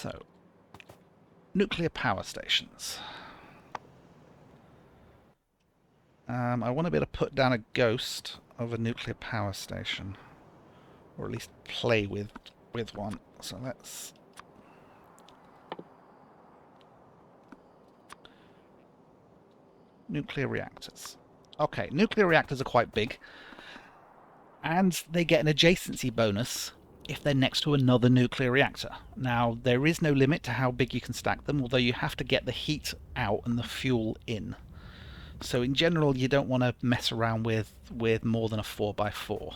So, nuclear power stations. I want to be able to put down a ghost of a nuclear power station, or at least play with one. So let's... Nuclear reactors. Okay, nuclear reactors are quite big, and they get an adjacency bonus if they're next to another nuclear reactor. Now, there is no limit to how big you can stack them, although you have to get the heat out and the fuel in. So in general, you don't want to mess around with more than a 4x4.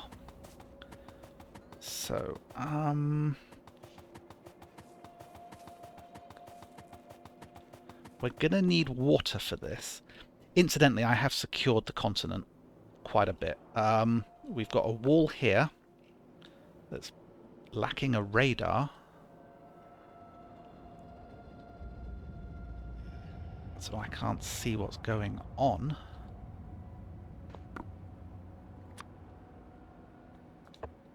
So, we're going to need water for this. Incidentally, I have secured the continent quite a bit. We've got a wall here that's lacking a radar. So I can't see what's going on.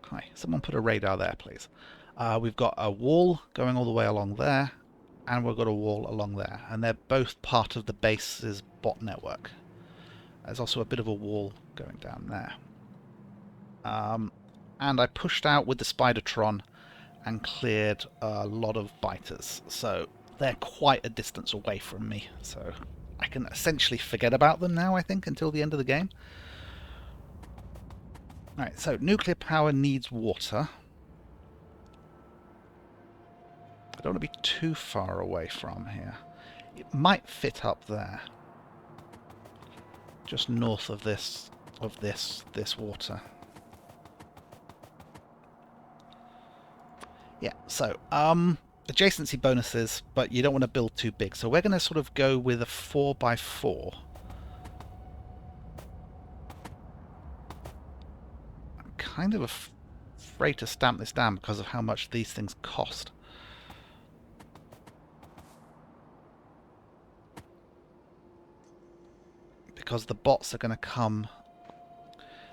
Hi, someone put a radar there, please. We've got a wall going all the way along there, and we've got a wall along there, and they're both part of the base's bot network. There's also a bit of a wall going down there. And I pushed out with the Spidertron and cleared a lot of biters, so they're quite a distance away from me, so I can essentially forget about them now, I think, until the end of the game. Alright, so nuclear power needs water. I don't want to be too far away from here. It might fit up there, just north of this water. Yeah, so adjacency bonuses, but you don't want to build too big. So we're going to sort of go with a 4x4. I'm kind of afraid to stamp this down because of how much these things cost. Because the bots are going to come...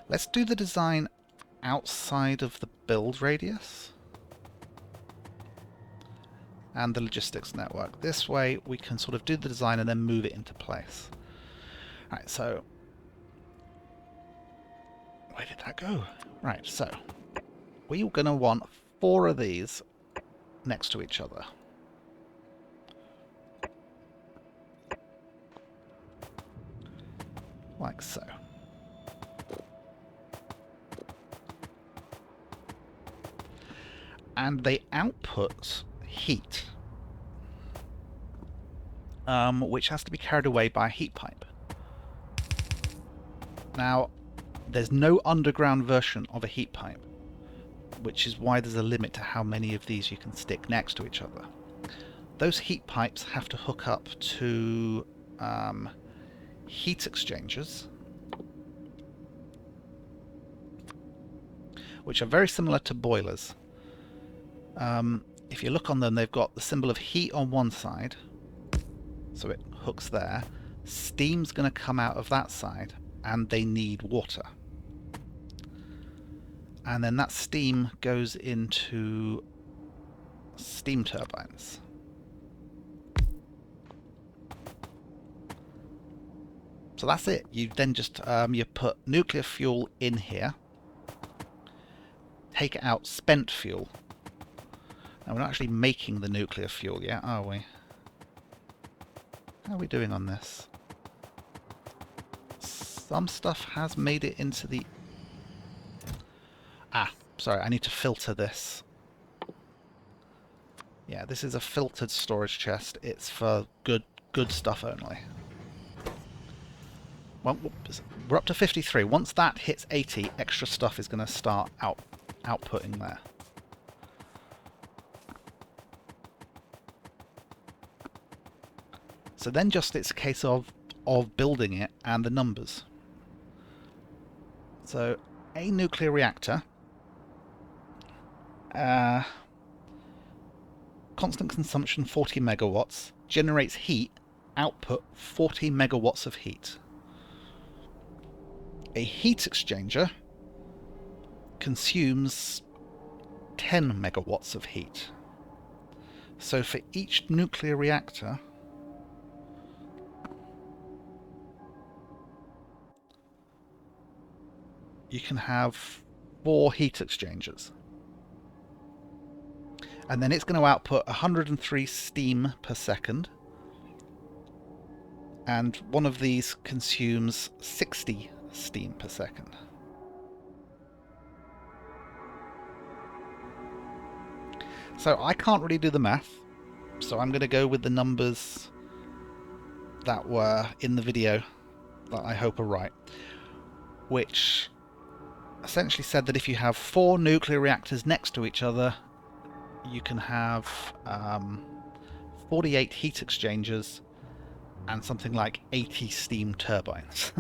Let's do the design outside of the build radius and the logistics network. This way we can sort of do the design and then move it into place. Alright, so... Where did that go? Right, so... We're going to want 4 of these next to each other. Like so. And they output heat, which has to be carried away by a heat pipe. Now, there's no underground version of a heat pipe, which is why there's a limit to how many of these you can stick next to each other. Those heat pipes have to hook up to heat exchangers, which are very similar to boilers. If you look on them, they've got the symbol of heat on one side, so it hooks there. Steam's going to come out of that side, and they need water. And then that steam goes into steam turbines. So that's it. You then just you put nuclear fuel in here, take out spent fuel. Now, we're not actually making the nuclear fuel yet, are we? How are we doing on this? Some stuff has made it into the... Ah, sorry, I need to filter this. Yeah, this is a filtered storage chest. It's for good stuff only. Well, we're up to 53. Once that hits 80, extra stuff is going to start outputting there. So then just it's a case of building it and the numbers. So a nuclear reactor, constant consumption 40 megawatts, generates heat, output 40 megawatts of heat. A heat exchanger consumes 10 megawatts of heat. So for each nuclear reactor, you can have 4 heat exchangers. And then it's going to output 103 steam per second. And one of these consumes 60 steam per second. So I can't really do the math, so I'm going to go with the numbers that were in the video that I hope are right, which essentially said that if you have 4 nuclear reactors next to each other, you can have 48 heat exchangers and something like 80 steam turbines.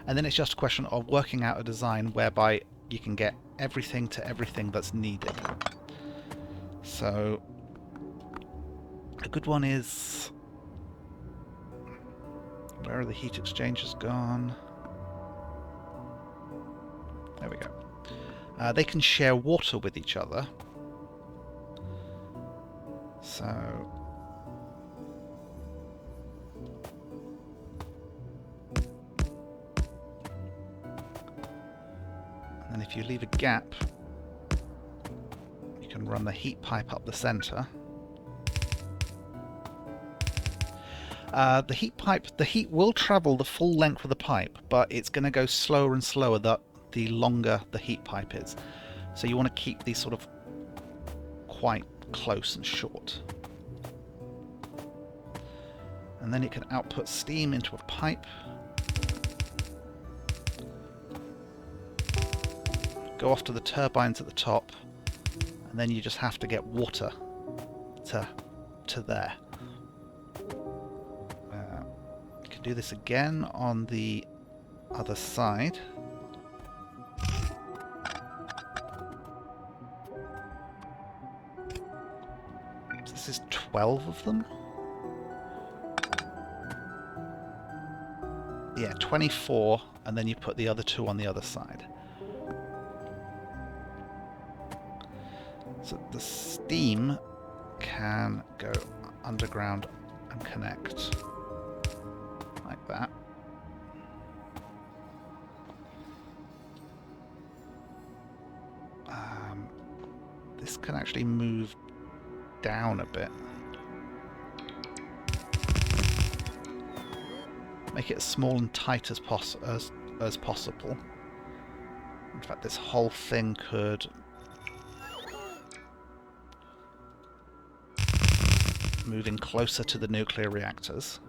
And then it's just a question of working out a design whereby you can get everything to everything that's needed. So a good one is... where are the heat exchangers gone? There we go. They can share water with each other. So... and if you leave a gap, you can run the heat pipe up the center. The heat pipe, the heat will travel the full length of the pipe, but it's going to go slower and slower the longer the heat pipe is. So you want to keep these sort of quite close and short. And then it can output steam into a pipe. Go off to the turbines at the top, and then you just have to get water to there. You can do this again on the other side. This is 12 of them. Yeah, 24, and then you put the other 2 on the other side. So the steam can go underground and connect like that. This can actually move down a bit. Make it as small and tight as possible. In fact, this whole thing could move in closer to the nuclear reactors.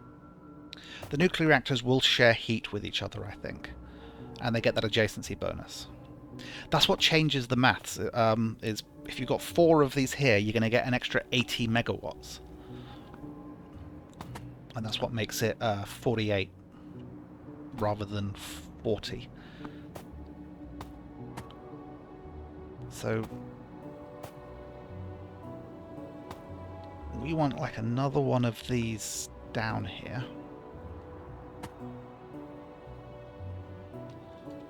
The nuclear reactors will share heat with each other, I think, and they get that adjacency bonus. That's what changes the maths. Is if you've got 4 of these here, you're going to get an extra 80 megawatts. And that's what makes it 48 rather than 40. So we want like another one of these down here.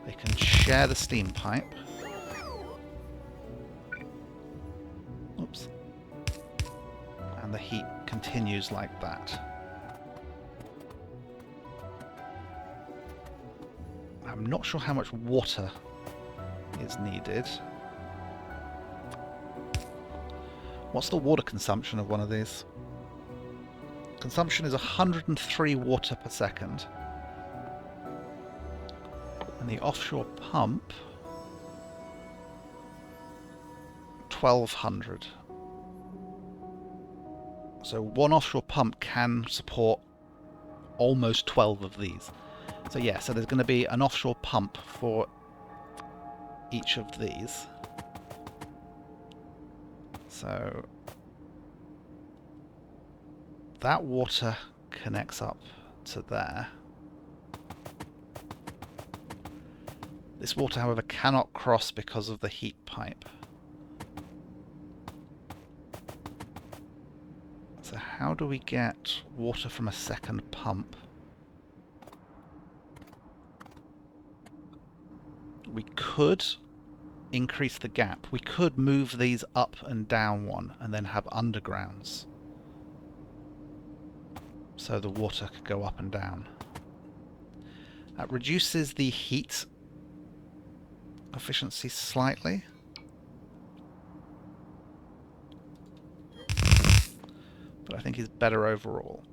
They can share the steam pipe. Oops. And the heat continues like that. I'm not sure how much water is needed. What's the water consumption of one of these? Consumption is 103 water per second. And the offshore pump, 1200. So one offshore pump can support almost 12 of these. So yeah, so there's going to be an offshore pump for each of these. So that water connects up to there. This water, however, cannot cross because of the heat pipe. So how do we get water from a second pump? We could increase the gap. We could move these up and down one and then have undergrounds. So the water could go up and down. That reduces the heat efficiency slightly. But I think it's better overall.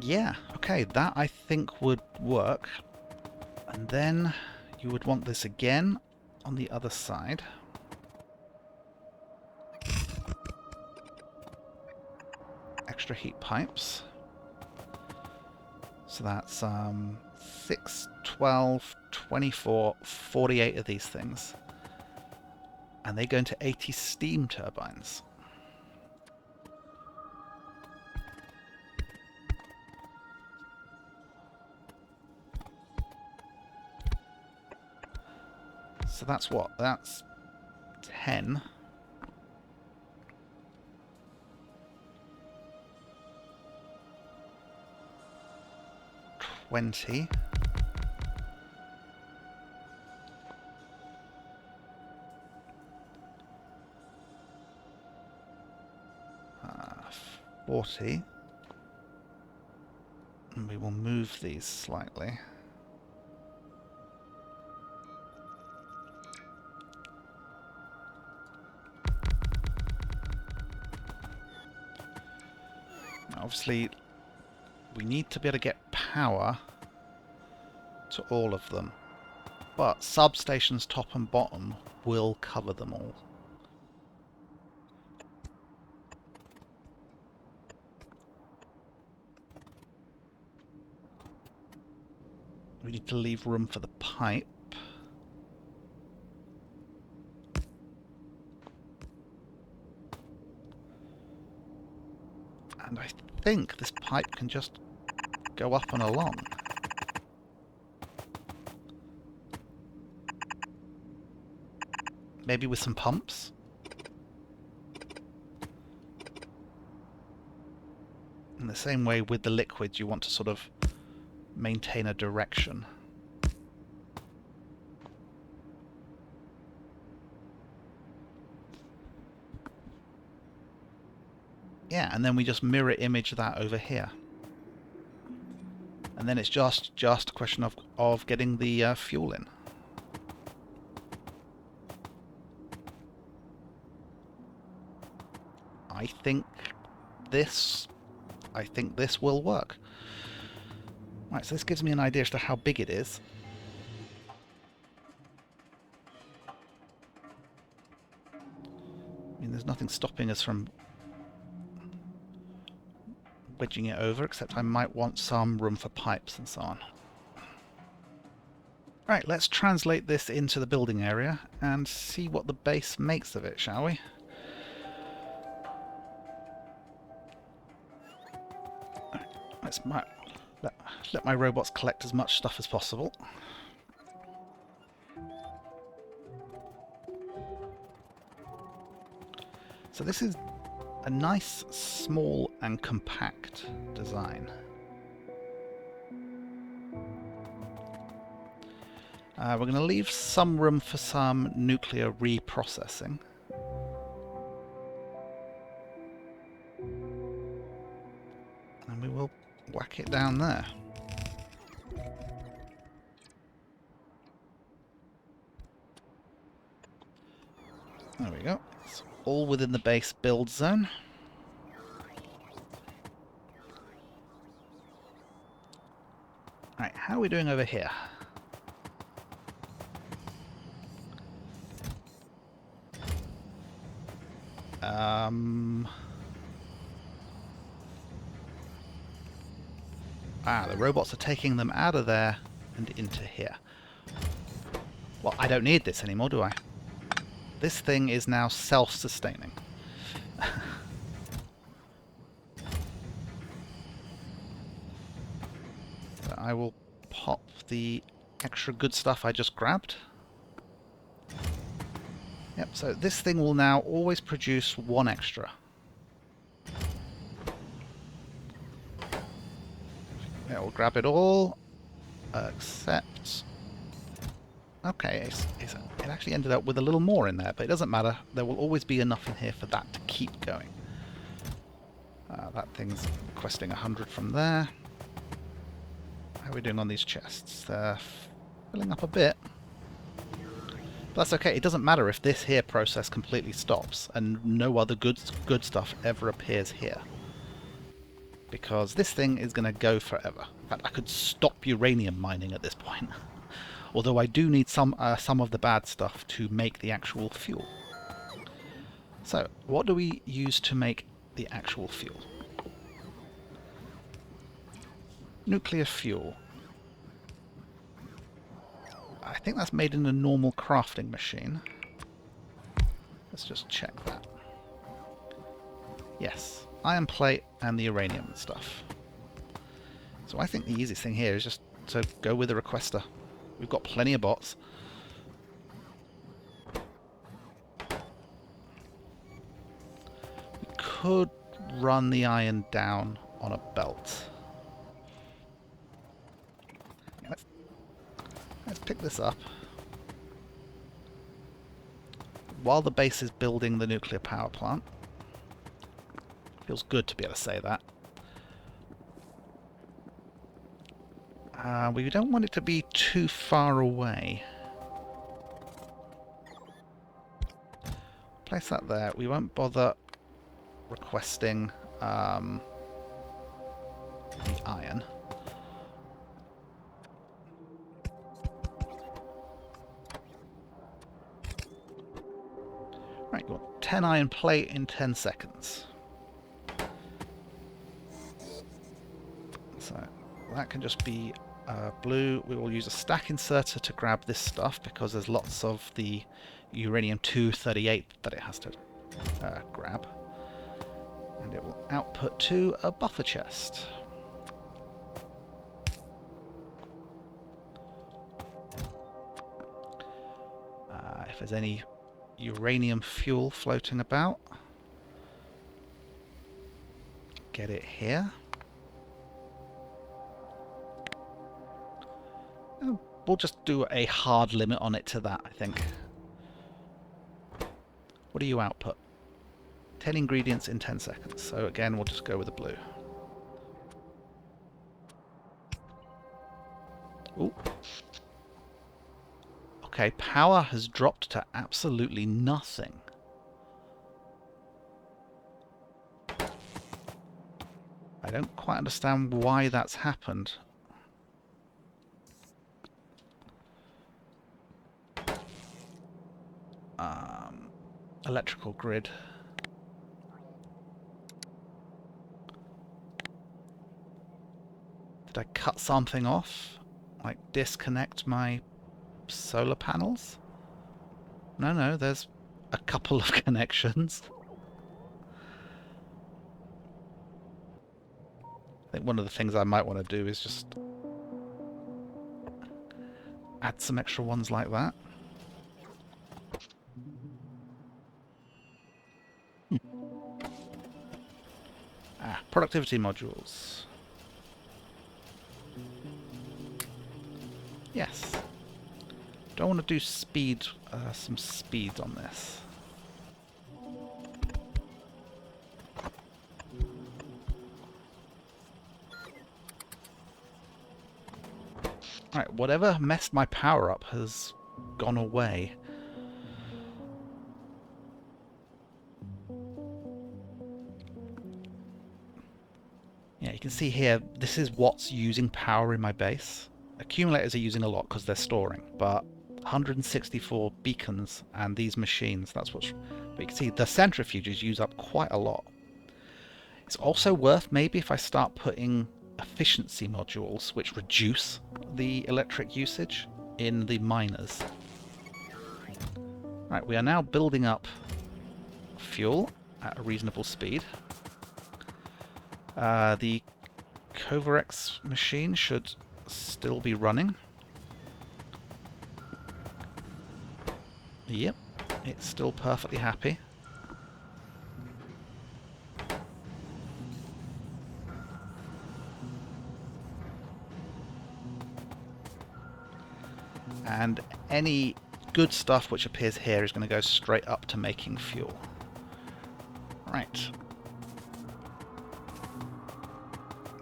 Yeah, okay, that I think would work. And then you would want this again on the other side. Extra heat pipes. So that's 6, 12, 24, 48 of these things. And they go into 80 steam turbines. So that's what? That's 10. $20. $40. And we will move these slightly. Obviously, we need to be able to get power to all of them, but substations top and bottom will cover them all. We need to leave room for the pipe. And I think this pipe can just go up and along. Maybe with some pumps? In the same way with the liquids, you want to sort of maintain a direction. Yeah, and then we just mirror image that over here. And then it's just a question of getting the fuel in. I think this will work. Right, so this gives me an idea as to how big it is. I mean, there's nothing stopping us from wedging it over, except I might want some room for pipes and so on. Right, let's translate this into the building area and see what the base makes of it, shall we? Let's let my robots collect as much stuff as possible. So this is a nice, small and compact design. We're going to leave some room for some nuclear reprocessing. And we will whack it down there. There we go. It's all within the base build zone. Right, how are we doing over here? The robots are taking them out of there and into here. Well, I don't need this anymore, do I? This thing is now self-sustaining. So I will pop the extra good stuff I just grabbed. Yep, so this thing will now always produce one extra. Yeah, we'll grab it all. Accept. Okay, it actually ended up with a little more in there, but it doesn't matter. There will always be enough in here for that to keep going. That thing's requesting 100 from there. How are we doing on these chests? They're filling up a bit. But that's okay. It doesn't matter if this here process completely stops and no other good stuff ever appears here. Because this thing is going to go forever. In fact, I could stop uranium mining at this point. Although I do need some of the bad stuff to make the actual fuel. So, what do we use to make the actual fuel? Nuclear fuel. I think that's made in a normal crafting machine. Let's just check that. Yes, iron plate and the uranium stuff. So I think the easiest thing here is just to go with the requester. We've got plenty of bots. We could run the iron down on a belt. Yeah, let's pick this up. While the base is building the nuclear power plant. Feels good to be able to say that. We don't want it to be too far away. Place that there. We won't bother requesting the iron. Right, you want 10 iron plate in 10 seconds. So that can just be blue. We will use a stack inserter to grab this stuff because there's lots of the uranium-238 that it has to grab. And it will output to a buffer chest. If there's any uranium fuel floating about, get it here. And we'll just do a hard limit on it to that, I think. What do you output? 10 ingredients in 10 seconds. So again, we'll just go with the blue. Ooh. Okay, power has dropped to absolutely nothing. I don't quite understand why that's happened. Electrical grid. Did I cut something off? Like disconnect my solar panels? No, there's a couple of connections. I think one of the things I might want to do is just add some extra ones like that. Productivity modules. Yes. Don't want to do speed, some speed on this. Alright, whatever messed my power up has gone away. Yeah, you can see here, this is what's using power in my base. Accumulators are using a lot because they're storing, but 164 beacons and these machines, that's what's... But you can see the centrifuges use up quite a lot. It's also worth maybe if I start putting efficiency modules which reduce the electric usage in the miners. Right, we are now building up fuel at a reasonable speed. The Covarex machine should still be running. Yep, it's still perfectly happy. And any good stuff which appears here is going to go straight up to making fuel. Right.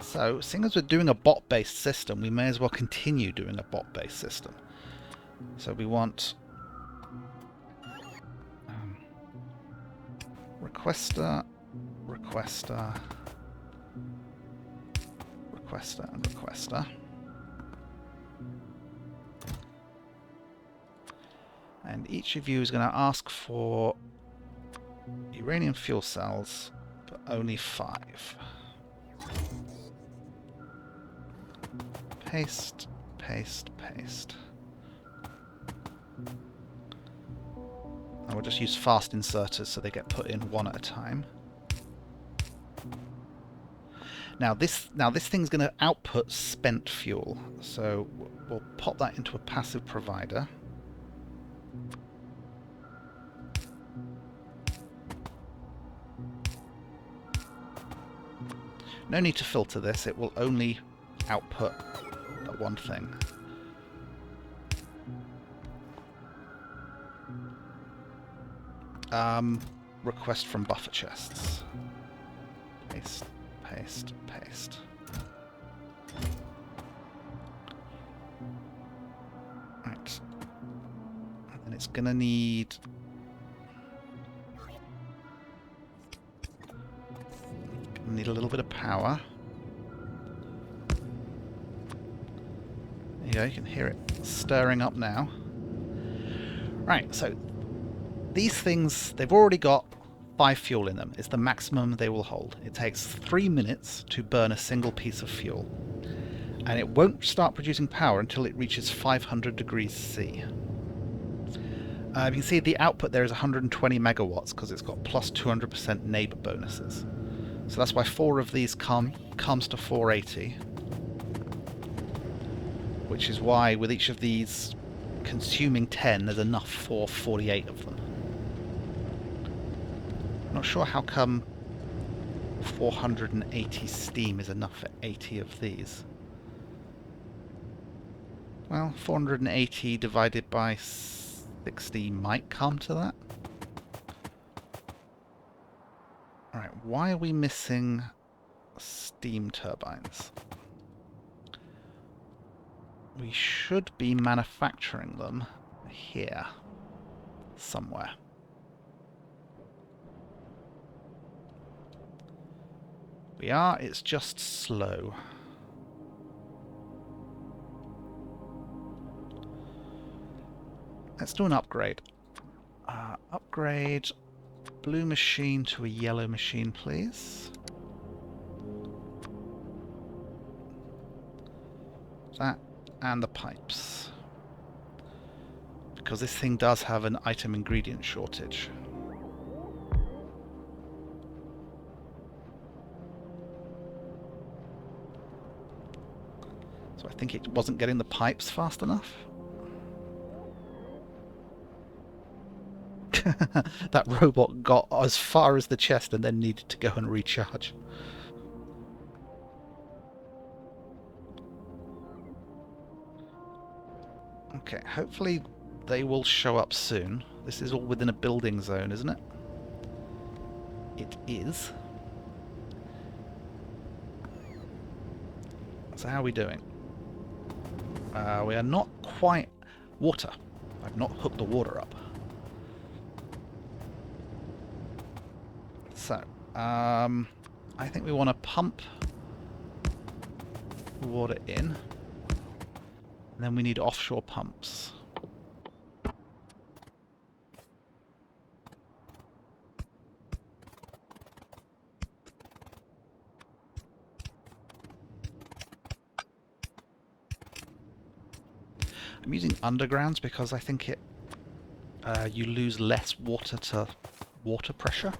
So, seeing as we're doing a bot-based system, we may as well continue doing a bot-based system. So we want requester, requester, requester, and requester. And each of you is going to ask for uranium fuel cells, but only 5. Paste, paste, paste. And we'll just use fast inserters so they get put in one at a time. Now this thing's going to output spent fuel, so we'll pop that into a passive provider. No need to filter this, it will only output that one thing. Request from buffer chests. Paste, paste, paste. Right. And it's gonna need a little bit of power. There you go, you can hear it stirring up now. Right, so these things, they've already got 5 fuel in them. It's the maximum they will hold. It takes 3 minutes to burn a single piece of fuel. And it won't start producing power until it reaches 500 degrees C. You can see the output there is 120 megawatts because it's got plus 200% neighbor bonuses. So that's why 4 of these comes to 480. Which is why with each of these consuming 10, there's enough for 48 of them. Not sure how come 480 steam is enough for 80 of these. Well, 480 divided by 60 might come to that. Alright, why are we missing steam turbines? We should be manufacturing them here somewhere. We are, it's just slow. Let's do an upgrade. Upgrade blue machine to a yellow machine, please. That and the pipes. Because this thing does have an item ingredient shortage. So I think it wasn't getting the pipes fast enough. That robot got as far as the chest and then needed to go and recharge. Okay, hopefully they will show up soon. This is all within a building zone, isn't it? It is. So how are we doing? We are not quite water. I've not hooked the water up. So, I think we want to pump water in. And then we need offshore pumps. I'm using undergrounds because I think it you lose less water to water pressure.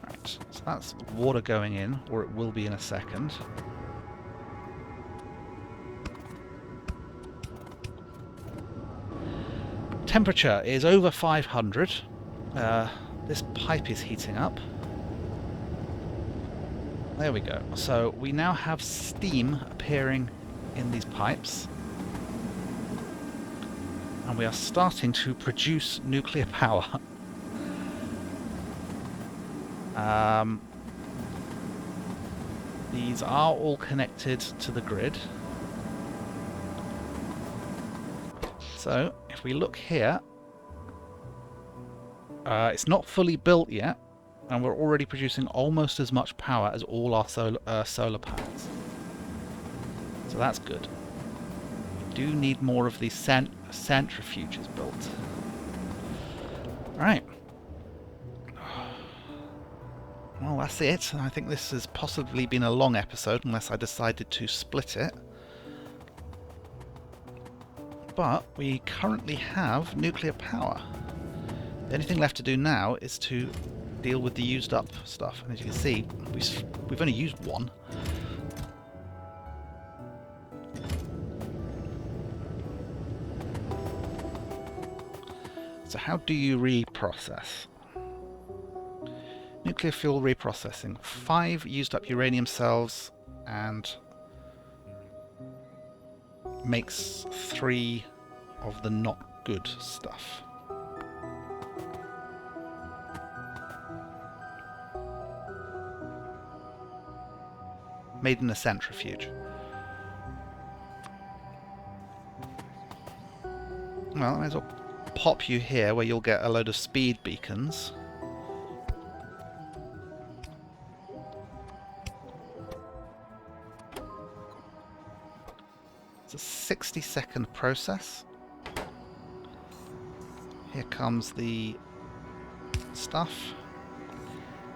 Right, so that's water going in, or it will be in a second. temperature is over 500. This pipe is heating up. There we go. So we now have steam appearing in these pipes. And we are starting to produce nuclear power. These are all connected to the grid. So, if we look here, it's not fully built yet, and we're already producing almost as much power as all our solar panels. So that's good. We do need more of these centrifuges built. Right. Well, that's it. I think this has possibly been a long episode, unless I decided to split it. But we currently have nuclear power. The only thing left to do now is to deal with the used up stuff. And as you can see, we've only used one. So how do you reprocess? Nuclear fuel reprocessing. 5 used up uranium cells and makes 3 of the not good stuff. Made in a centrifuge. Well, I might as well pop you here where you'll get a load of speed beacons. It's a 60-second process. Here comes the stuff,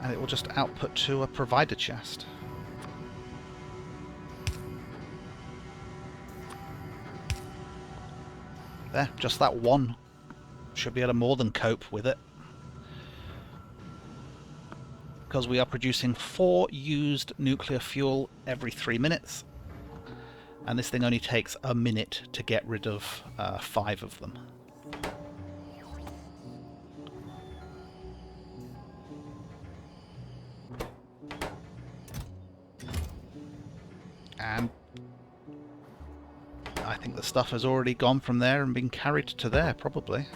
and it will just output to a provider chest. There, just that one should be able to more than cope with it. Because we are producing 4 used nuclear fuel every 3 minutes. And this thing only takes a minute to get rid of 5 of them. And I think the stuff has already gone from there and been carried to there, probably.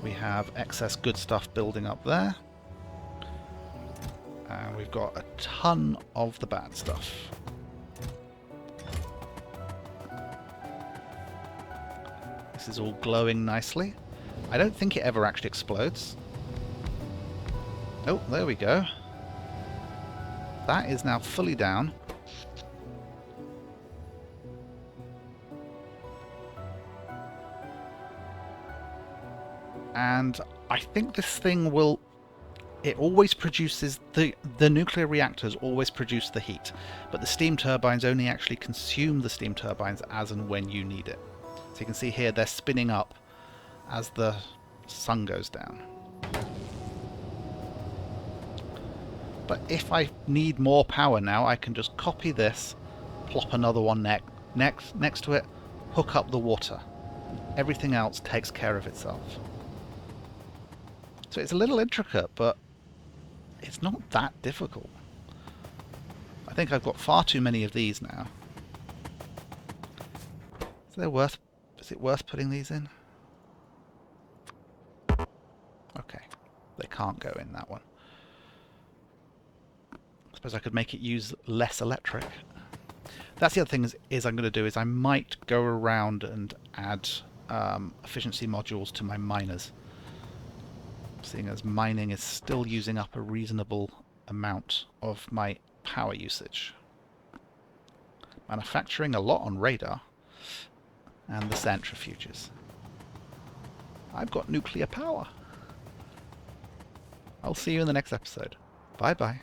We have excess good stuff building up there. And we've got a ton of the bad stuff. This is all glowing nicely. I don't think it ever actually explodes. Oh, there we go. That is now fully down. And I think this thing will... It always produces... The nuclear reactors always produce the heat, but the steam turbines only actually consume the steam turbines as and when you need it. So you can see here they're spinning up as the sun goes down. But if I need more power now, I can just copy this, plop another one next to it, hook up the water. Everything else takes care of itself. So it's a little intricate, but it's not that difficult. I think I've got far too many of these now. Is it worth putting these in? Okay, they can't go in that one. I suppose I could make it use less electric. That's the other thing is I'm going to do is I might go around and add efficiency modules to my miners. Seeing as mining is still using up a reasonable amount of my power usage. Manufacturing a lot on radar and the centrifuges. I've got nuclear power. I'll see you in the next episode. Bye bye.